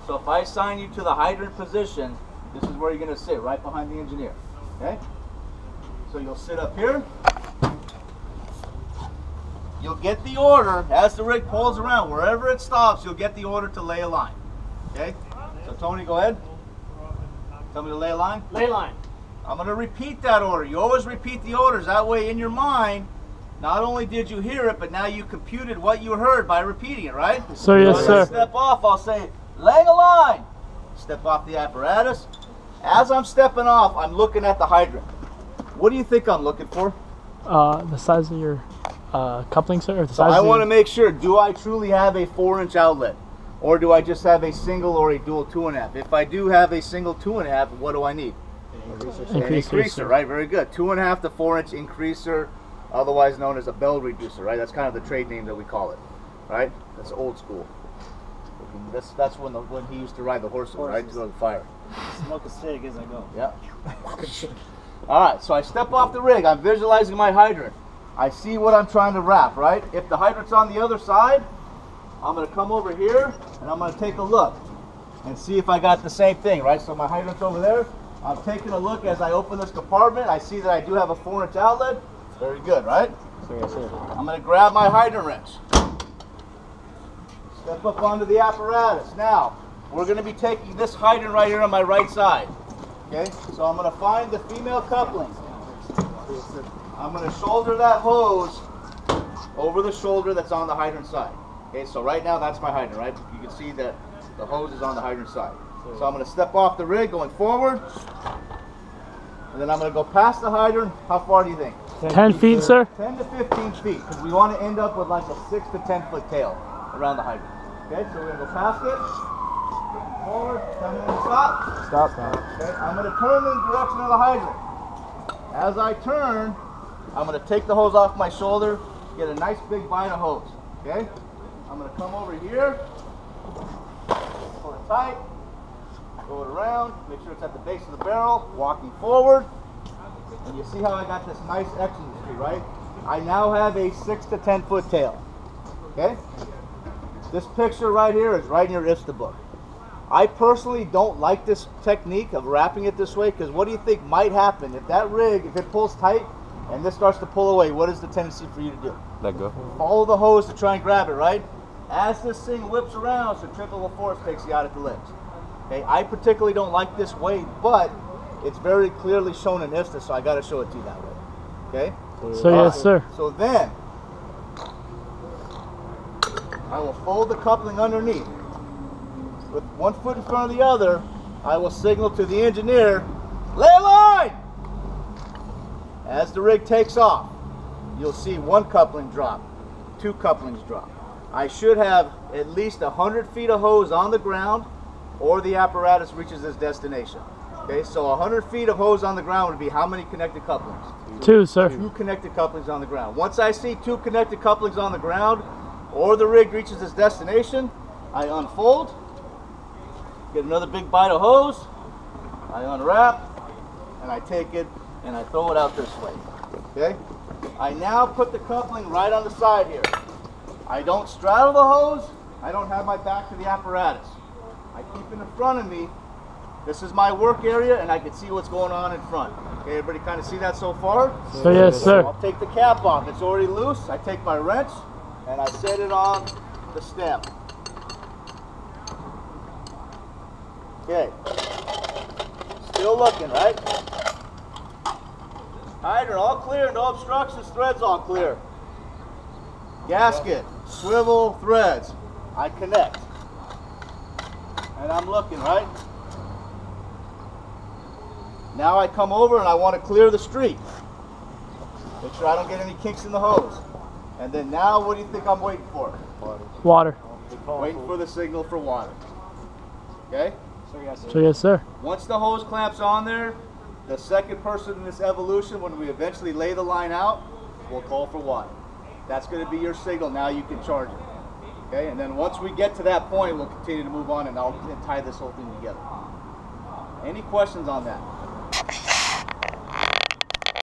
So if I assign you to the hydrant position, this is where you're going to sit, right behind the engineer. Okay? So you'll sit up here. You'll get the order as the rig pulls around. Wherever it stops, you'll get the order to lay a line. Okay? So Tony, go ahead. Tell me to lay a line. Lay line. I'm going to repeat that order. You always repeat the orders. That way in your mind, not only did you hear it, but now you computed what you heard by repeating it, right? So yes, When sir. I step off, I'll say, laying a line. Step off the apparatus. As I'm stepping off, I'm looking at the hydrant. What do you think I'm looking for? The size of your coupling, sir? Or the So size I of want to make sure, do I truly have a 4-inch outlet? Or do I just have a single or a dual 2.5? If I do have a single 2.5, what do I need? Increaser, right? Very good. 2.5 to 4-inch increaser, otherwise known as a bell reducer, right? That's kind of the trade name that we call it, right? That's old school. That's when he used to ride the horses, right? To go to the fire. Smoke a cig as I go. Yeah. All right, so I step off the rig. I'm visualizing my hydrant. I see what I'm trying to wrap, right? If the hydrant's on the other side, I'm going to come over here and I'm going to take a look and see if I got the same thing, right? So my hydrant's over there. I'm taking a look as I open this compartment. I see that I do have a 4-inch outlet. Very good, right? Yes, sir. I'm going to grab my hydrant wrench. Step up onto the apparatus. Now, we're going to be taking this hydrant right here on my right side. Okay, so I'm going to find the female coupling. I'm going to shoulder that hose over the shoulder that's on the hydrant side. Okay, so right now that's my hydrant, right? You can see that the hose is on the hydrant side. So I'm going to step off the rig going forward, and then I'm going to go past the hydrant. How far do you think? 10 feet, sir? 10 to 15 feet, because we want to end up with like a 6 to 10 foot tail around the hydrant. Okay, so we're going to go past it, forward, 10 minutes, stop. Stop. Okay, I'm going to turn in the direction of the hydrant. As I turn, I'm going to take the hose off my shoulder, get a nice big bite of hose. Okay, I'm going to come over here, pull it tight, go it around, make sure it's at the base of the barrel, walking forward. And you see how I got this nice X in the street, right? I now have a 6 to 10 foot tail. Okay? This picture right here is right in your IFSTA book. I personally don't like this technique of wrapping it this way, because what do you think might happen? If that rig, if it pulls tight and this starts to pull away, what is the tendency for you to do? Let go. Follow the hose to try and grab it, right? As this thing whips around, centrifugal force takes you out at the legs. Okay? I particularly don't like this way, but it's very clearly shown in IFSTA, so I got to show it to you that way. Okay? So yes, sir. So then, I will fold the coupling underneath. With one foot in front of the other, I will signal to the engineer, lay a line! As the rig takes off, you'll see one coupling drop, 2 couplings drop. I should have at least 100 feet of hose on the ground, or the apparatus reaches its destination. Okay, so 100 feet of hose on the ground would be how many connected couplings? 2, sir. 2 connected couplings on the ground. Once I see 2 connected couplings on the ground, or the rig reaches its destination, I unfold, get another big bite of hose, I unwrap, and I take it and I throw it out this way. Okay? I now put the coupling right on the side here. I don't straddle the hose, I don't have my back to the apparatus. I keep it in front of me. This is my work area, and I can see what's going on in front. Okay, everybody kind of see that so far? So yes, sir. I'll take the cap off. It's already loose. I take my wrench, and I set it on the stem. Okay. Still looking, right? Hydrant all clear, no obstructions, threads all clear. Gasket, swivel, threads. I connect. And I'm looking, right? Now I come over and I want to clear the street. Make sure I don't get any kinks in the hose. And then now, what do you think I'm waiting for? Water. Waiting for the signal for water. Okay? So yes, sir. Once the hose clamps on there, the second person in this evolution, when we eventually lay the line out, will call for water. That's going to be your signal. Now you can charge it. Okay? And then once we get to that point, we'll continue to move on, and I'll tie this whole thing together. Any questions on that?